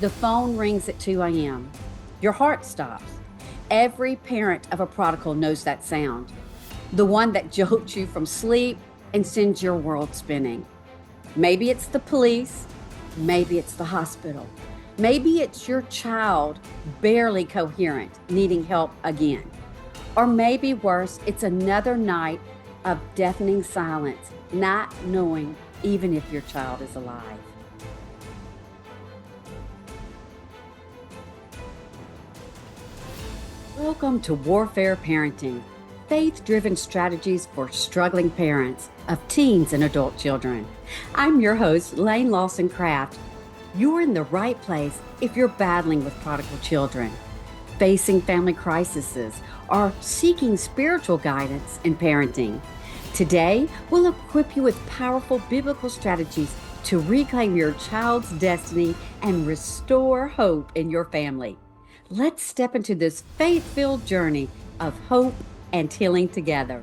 The phone rings at 2 a.m. Your heart stops. Every parent of a prodigal knows that sound, the one that jolts you from sleep and sends your world spinning. Maybe it's the police, maybe it's the hospital, maybe it's your child barely coherent, needing help again. Or maybe worse, it's another night of deafening silence, not knowing even if your child is alive. Welcome to Warfare Parenting, faith-driven strategies for struggling parents of teens and adult children. I'm your host, Laine Lawson Craft. You're in the right place if you're battling with prodigal children, facing family crises, or seeking spiritual guidance in parenting. Today, we'll equip you with powerful biblical strategies to reclaim your child's destiny and restore hope in your family. Let's step into this faith-filled journey of hope and healing together.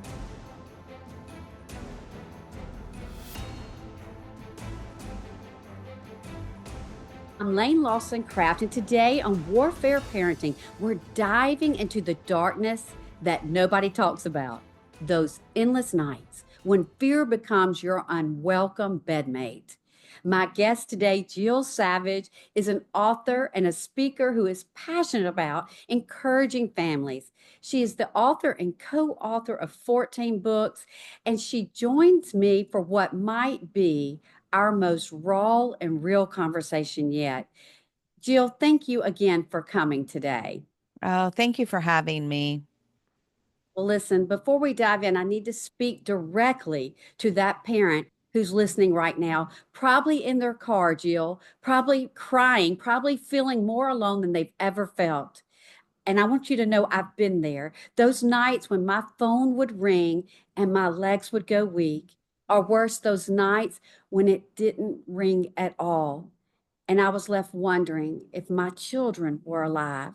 I'm Laine Lawson Craft, and today on Warfare Parenting, we're diving into the darkness that nobody talks about. Those endless nights when fear becomes your unwelcome bedmate. My guest today, Jill Savage, is an author and a speaker who is passionate about encouraging families. She is the author and co-author of 14 books, and she joins me for what might be our most raw and real conversation yet. Jill, thank you again for coming today. Oh, thank you for having me. Well, listen, before we dive in, I need to speak directly to that parent who's listening right now, probably in their car, Jill, probably crying, probably feeling more alone than they've ever felt. And I want you to know I've been there. Those nights when my phone would ring and my legs would go weak, or worse, those nights when it didn't ring at all. And I was left wondering if my children were alive.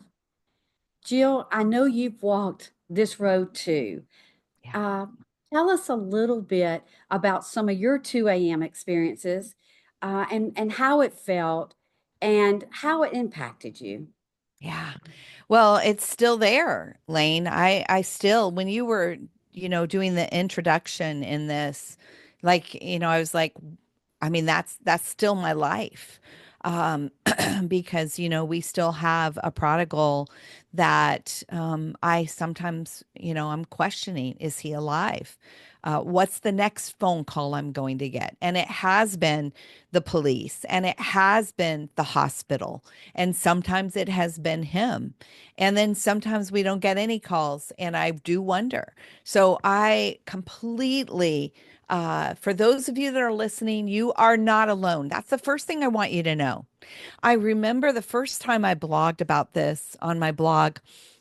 Jill, I know you've walked this road too. Yeah. Uh, Tell us a little bit about some of your 2 a.m. experiences and how it felt and how it impacted you. Yeah. Well, it's still there, Lane. I still, when you were, doing the introduction in this, I was like, I mean, that's still my life. Because, we still have a prodigal that I sometimes, I'm questioning, is he alive? What's the next phone call I'm going to get? And it has been the police and it has been the hospital. And sometimes it has been him. And then sometimes we don't get any calls. And I do wonder. So I completely, for those of you that are listening, you are not alone. That's the first thing I want you to know. I remember the first time I blogged about this on my blog,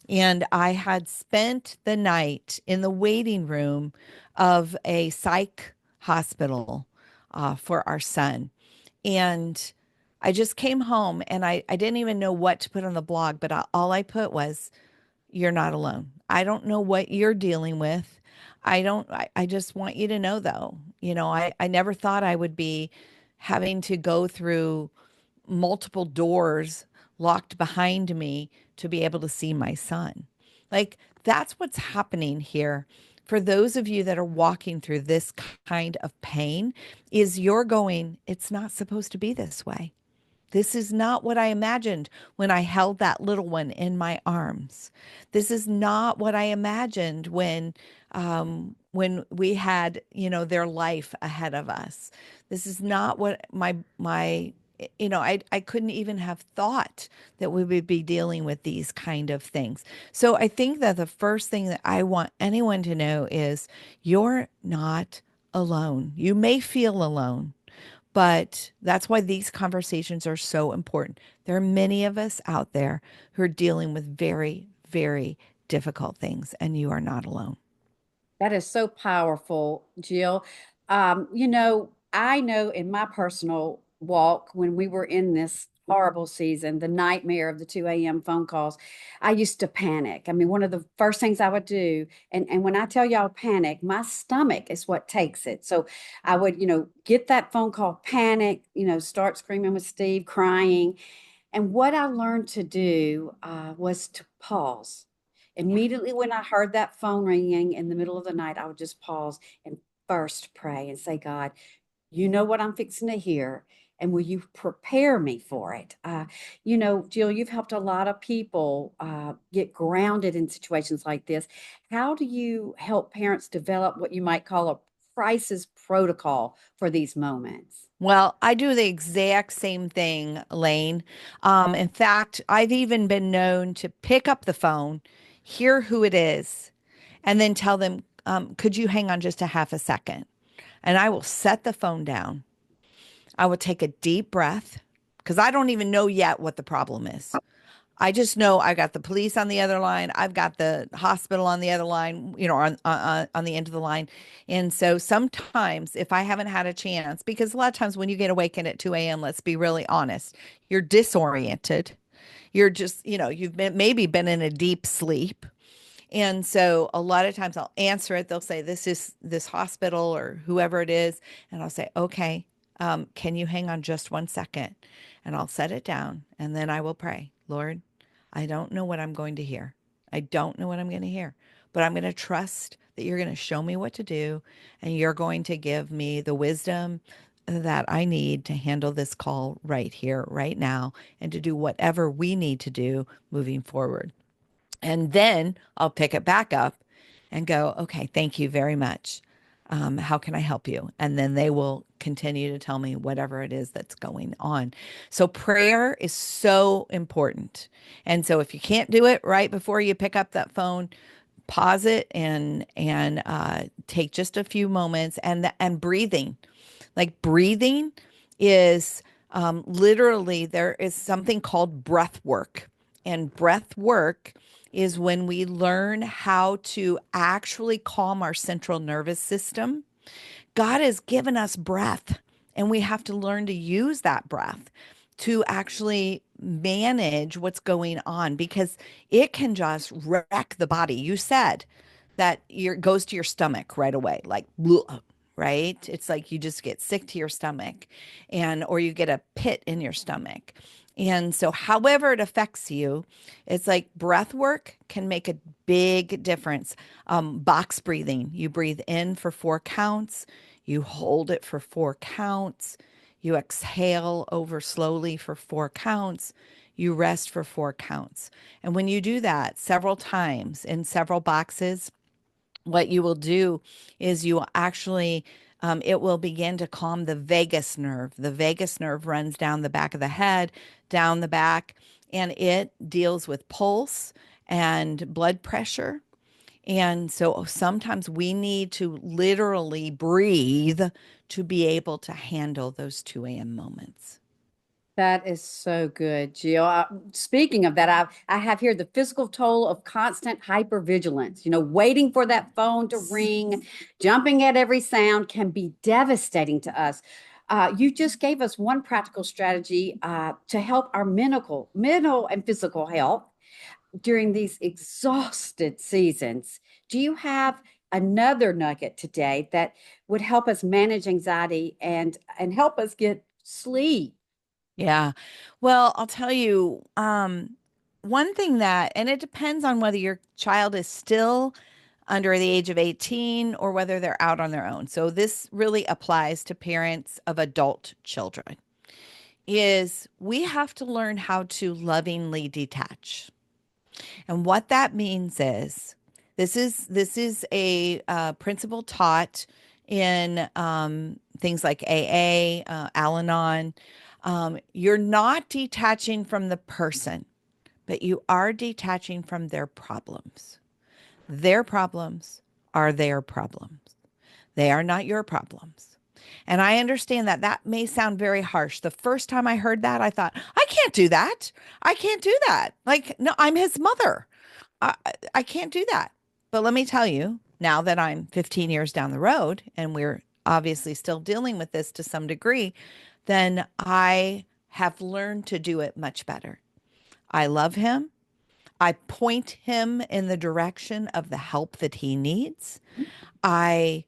and I had spent the night in the waiting room of a psych hospital for our son. And I just came home and I didn't even know what to put on the blog, but all I put was, "You're not alone. I don't know what you're dealing with. I just want you to know though, I never thought I would be having to go through multiple doors locked behind me to be able to see my son." Like that's what's happening here. For those of you that are walking through this kind of pain, is you're going, it's not supposed to be this way. This is not what I imagined when I held that little one in my arms. This is not what I imagined when we had, their life ahead of us. This is not what I couldn't even have thought that we would be dealing with these kind of things. So I think that the first thing that I want anyone to know is you're not alone. You may feel alone, but that's why these conversations are so important. There are many of us out there who are dealing with very, very difficult things, and you are not alone. That is so powerful, Jill. I know in my personal walk, when we were in this horrible season, the nightmare of the 2 a.m. phone calls, I used to panic. I mean, one of the first things I would do, and when I tell y'all panic, my stomach is what takes it. So I would, get that phone call, panic, start screaming with Steve, crying. And what I learned to do was to pause. Immediately when I heard that phone ringing in the middle of the night, I would just pause and first pray and say, God, you know what I'm fixing to hear, and will you prepare me for it? Jill, you've helped a lot of people get grounded in situations like this. How do you help parents develop what you might call a crisis protocol for these moments? Well, I do the exact same thing, Laine. In fact, I've even been known to pick up the phone, hear who it is, and then tell them, could you hang on just a half a second? And I will set the phone down. I will take a deep breath because I don't even know yet what the problem is. I just know I got the police on the other line. I've got the hospital on the other line, on the end of the line. And so sometimes if I haven't had a chance, because a lot of times when you get awakened at 2 a.m., let's be really honest, you're disoriented. You're just, you've maybe been in a deep sleep. And so a lot of times I'll answer it. They'll say, this is this hospital or whoever it is. And I'll say, okay, can you hang on just 1 second? And I'll set it down and then I will pray, Lord, I don't know what I'm going to hear. I don't know what I'm going to hear, but I'm going to trust that you're going to show me what to do and you're going to give me the wisdom that I need to handle this call right here, right now, and to do whatever we need to do moving forward. And then I'll pick it back up and go, okay, thank you very much. How can I help you? And then they will continue to tell me whatever it is that's going on. So prayer is so important. And so if you can't do it right before you pick up that phone, pause it and take just a few moments and breathing. Like breathing is literally there is something called breath work. And breath work is when we learn how to actually calm our central nervous system. God has given us breath, and we have to learn to use that breath to actually manage what's going on because it can just wreck the body. You said that it goes to your stomach right away, like, bleh, right? It's like you just get sick to your stomach or you get a pit in your stomach. And so, however it affects you, it's like breath work can make a big difference. Box breathing, you breathe in for 4 counts, you hold it for 4 counts, you exhale over slowly for 4 counts, you rest for 4 counts. And when you do that several times in several boxes, what you will do is you will actually it will begin to calm the vagus nerve. The vagus nerve runs down the back of the head, down the back, and it deals with pulse and blood pressure. And so sometimes we need to literally breathe to be able to handle those 2 a.m. moments. That is so good, Jill. Speaking of that, I have here the physical toll of constant hypervigilance. Waiting for that phone to ring, jumping at every sound can be devastating to us. You just gave us one practical strategy to help our mental and physical health during these exhausted seasons. Do you have another nugget today that would help us manage anxiety and help us get sleep? Yeah. Well, I'll tell you, one thing and it depends on whether your child is still under the age of 18 or whether they're out on their own. So this really applies to parents of adult children, is we have to learn how to lovingly detach. And what that means is this is a principle taught in things like AA, Al-Anon. You're not detaching from the person, but you are detaching from their problems. Their problems are their problems. They are not your problems. And I understand that that may sound very harsh. The first time I heard that, I thought, I can't do that. I can't do that. Like, no, I'm his mother. I, I can't do that. But let me tell you, now that I'm 15 years down the road and we're obviously still dealing with this to some degree, then I have learned to do it much better. I love him. I point him in the direction of the help that he needs. I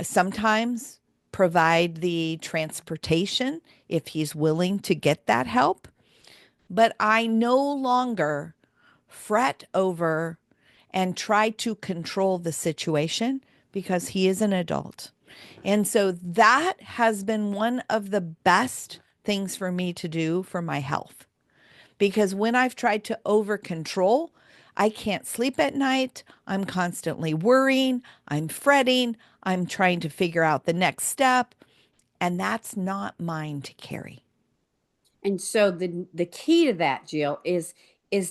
sometimes provide the transportation if he's willing to get that help. but I no longer fret over and try to control the situation because he is an adult. And so that has been one of the best things for me to do for my health. Because when I've tried to over control, I can't sleep at night. I'm constantly worrying. I'm fretting. I'm trying to figure out the next step. And that's not mine to carry. And so the key to that, Jill, is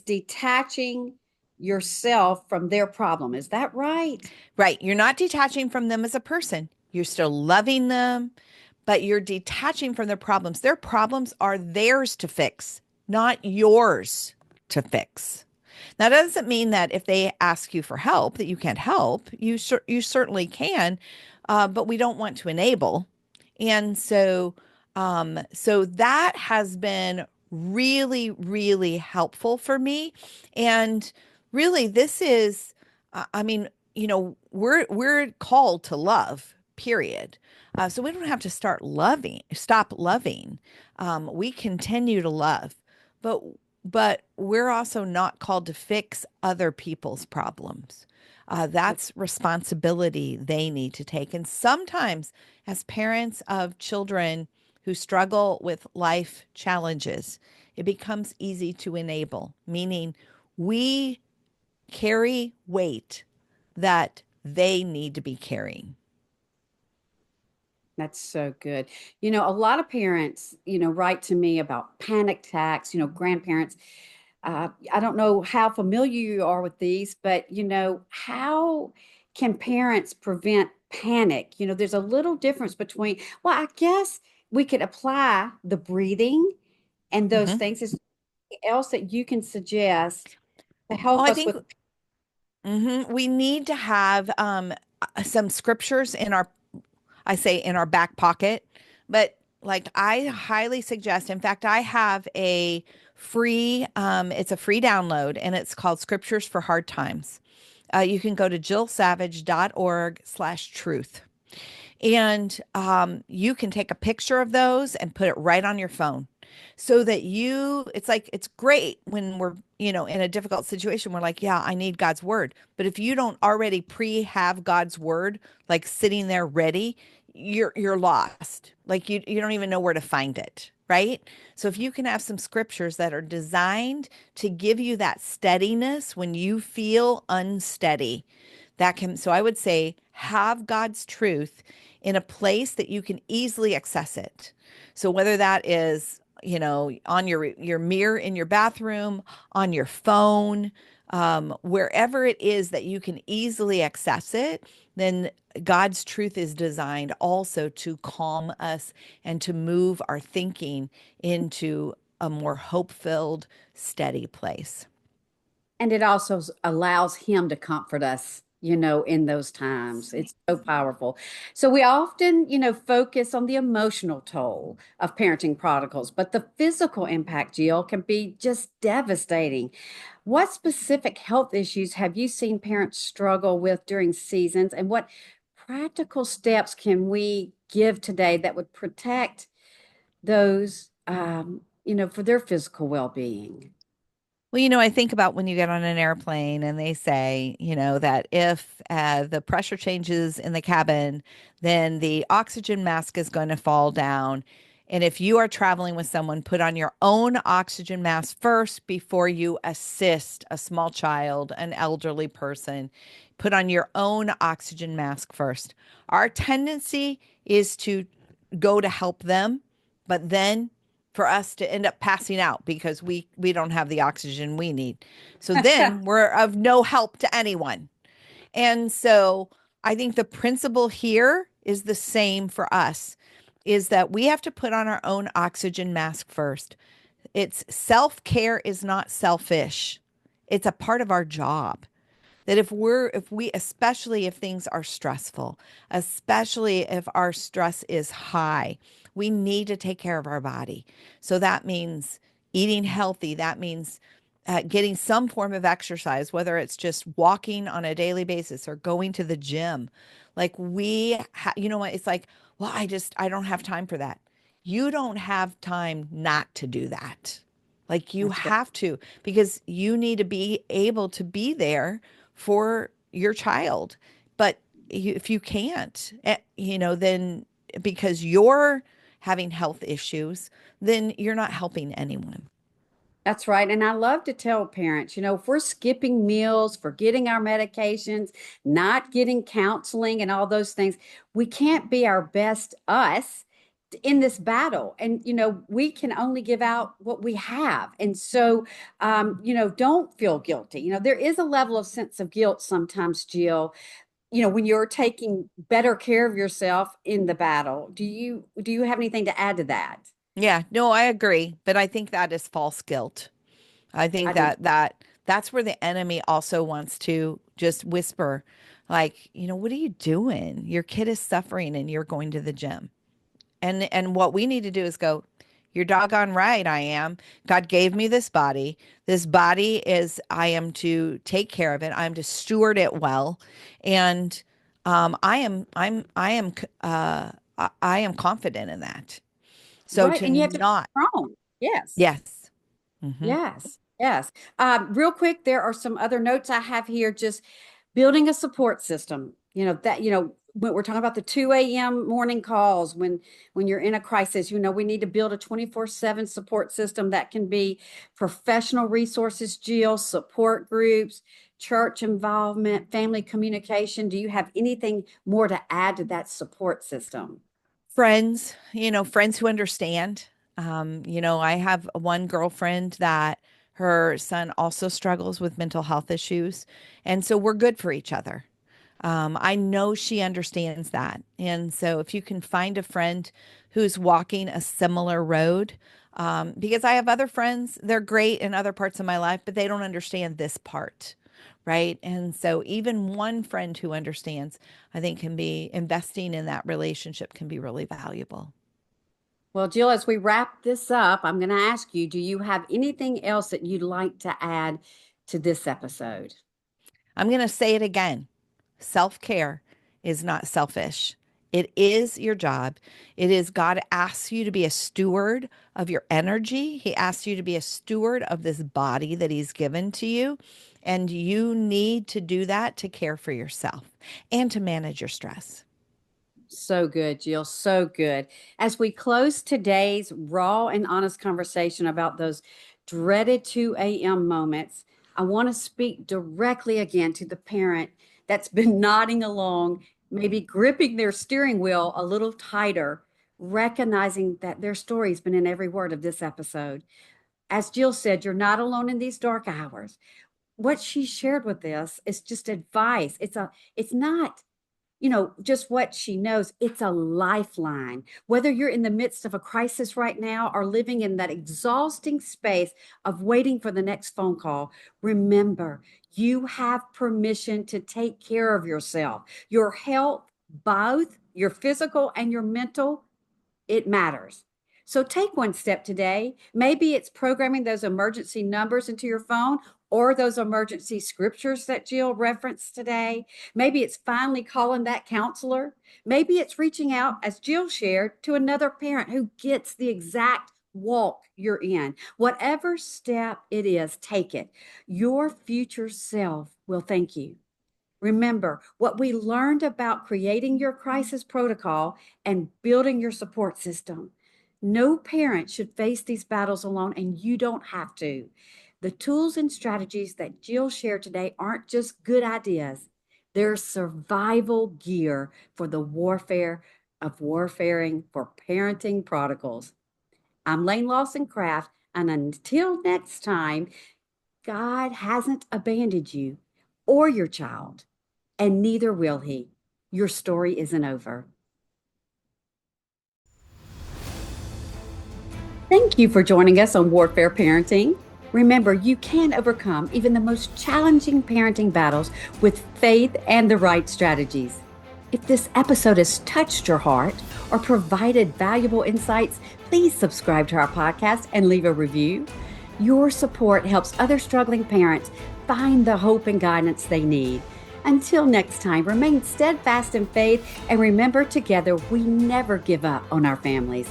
detaching yourself from their problem. Is that right? Right. You're not detaching from them as a person. You're still loving them, but you're detaching from their problems. Their problems are theirs to fix, not yours to fix. Now, that doesn't mean that if they ask you for help that you can't help. You certainly can, but we don't want to enable. And so that has been really, really helpful for me. And really, this is, I mean, we're called to love, period. So we don't have to stop loving. We continue to love, but we're also not called to fix other people's problems. That's responsibility they need to take. And sometimes, as parents of children who struggle with life challenges, it becomes easy to enable, meaning we carry weight that they need to be carrying. That's so good. A lot of parents, write to me about panic attacks, grandparents. I don't know how familiar you are with these, but how can parents prevent panic? There's a little difference between, well, I guess we could apply the breathing and those Mhm. things. Is there anything else that you can suggest to Well, help I us think with? we need to have some scriptures I say in our back pocket, but like I highly suggest, in fact, I have it's a free download and it's called Scriptures for Hard Times. You can go to jillsavage.org/truth. And you can take a picture of those and put it right on your phone so that it's great when we're, in a difficult situation. We're like, yeah, I need God's word. But if you don't already have God's word, like sitting there ready, you're lost. Like you don't even know where to find it. Right. So if you can have some scriptures that are designed to give you that steadiness when you feel unsteady, so I would say have God's truth in a place that you can easily access it. So whether that is, on your mirror in your bathroom, on your phone, wherever it is that you can easily access it, then God's truth is designed also to calm us and to move our thinking into a more hope-filled, steady place. And it also allows him to comfort us, in those times. It's so powerful. So we often, focus on the emotional toll of parenting prodigals, but the physical impact, Jill, can be just devastating. What specific health issues have you seen parents struggle with during seasons, and what practical steps can we give today that would protect those, for their physical well-being? Well, I think about when you get on an airplane and they say, that if the pressure changes in the cabin, then the oxygen mask is going to fall down. And if you are traveling with someone, put on your own oxygen mask first before you assist a small child, an elderly person. Put on your own oxygen mask first. Our tendency is to go to help them, but then for us to end up passing out because we don't have the oxygen we need. So then we're of no help to anyone. And so I think the principle here is the same for us, is that we have to put on our own oxygen mask first. It's self-care is not selfish. It's a part of our job. That if we, especially if things are stressful, especially if our stress is high, we need to take care of our body. So that means eating healthy. That means getting some form of exercise, whether it's just walking on a daily basis or going to the gym. Like you know what? It's like, well, I don't have time for that. You don't have time not to do that. Like you That's great. have to, because you need to be able to be there for your child. But if you can't, then because you're having health issues, then you're not helping anyone. That's right. And I love to tell parents, if we're skipping meals, forgetting our medications, not getting counseling and all those things, we can't be our best us in this battle. And, we can only give out what we have. And so, don't feel guilty. There is a level of sense of guilt sometimes, Jill, when you're taking better care of yourself in the battle. Do you have anything to add to that? Yeah, no, I agree, but I think that is false guilt. I think I do. that's where the enemy also wants to just whisper, like, what are you doing? Your kid is suffering and you're going to the gym. And what we need to do is go, you're doggone right, I am. God gave me this body. This body is, I am to take care of it. I'm to steward it well. And I am confident in that. So Right. to And you have to be not, strong. Yes. yes. Hmm. Yes. Yes. Real quick, there are some other notes I have here. Just building a support system. When we're talking about the 2 a.m. morning calls, when you're in a crisis, we need to build a 24/7 support system that can be professional resources, Jill, support groups, church involvement, family communication. Do you have anything more to add to that support system? Friends, friends who understand. I have one girlfriend that her son also struggles with mental health issues. And so we're good for each other. I know she understands that. And so if you can find a friend who's walking a similar road, because I have other friends, they're great in other parts of my life, but they don't understand this part. Right. And so even one friend who understands, I think can be investing in that relationship can be really valuable. Well, Jill, as we wrap this up, I'm going to ask you, do you have anything else that you'd like to add to this episode? I'm going to say it again. Self-care is not selfish. It is your job. It is God asks you to be a steward of your energy. He asks you to be a steward of this body that He's given to you. And you need to do that to care for yourself and to manage your stress. So good, Jill. So good. As we close today's raw and honest conversation about those dreaded 2 a.m. moments, I want to speak directly again to the parent that's been nodding along, maybe gripping their steering wheel a little tighter, recognizing that their story's been in every word of this episode. As Jill said, you're not alone in these dark hours. What she shared with us is just advice. It's not just what she knows. It's a lifeline. Whether you're in the midst of a crisis right now or living in that exhausting space of waiting for the next phone call, remember, you have permission to take care of yourself. Your health, both your physical and your mental, it matters. So take one step today. Maybe it's programming those emergency numbers into your phone or those emergency scriptures that Jill referenced today. Maybe it's finally calling that counselor. Maybe it's reaching out, as Jill shared, to another parent who gets the exact walk you're in. Whatever step it is, take it. Your future self will thank you. Remember what we learned about creating your crisis protocol and building your support system. No parent should face these battles alone, and you don't have to. The tools and strategies that Jill shared today aren't just good ideas, they're survival gear for the warfare of warfaring for parenting prodigals. I'm Laine Lawson Craft, and until next time, God hasn't abandoned you or your child, and neither will He. Your story isn't over. Thank you for joining us on Warfare Parenting. Remember, you can overcome even the most challenging parenting battles with faith and the right strategies. If this episode has touched your heart or provided valuable insights, please subscribe to our podcast and leave a review. Your support helps other struggling parents find the hope and guidance they need. Until next time, remain steadfast in faith and remember, together we never give up on our families.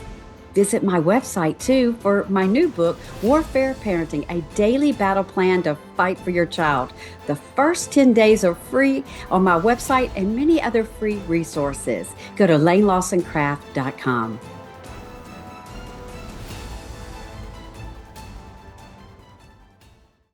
Visit my website too for my new book, Warfare Parenting, a daily battle plan to fight for your child. The first 10 days are free on my website and many other free resources. Go to LaineLawsonCraft.com.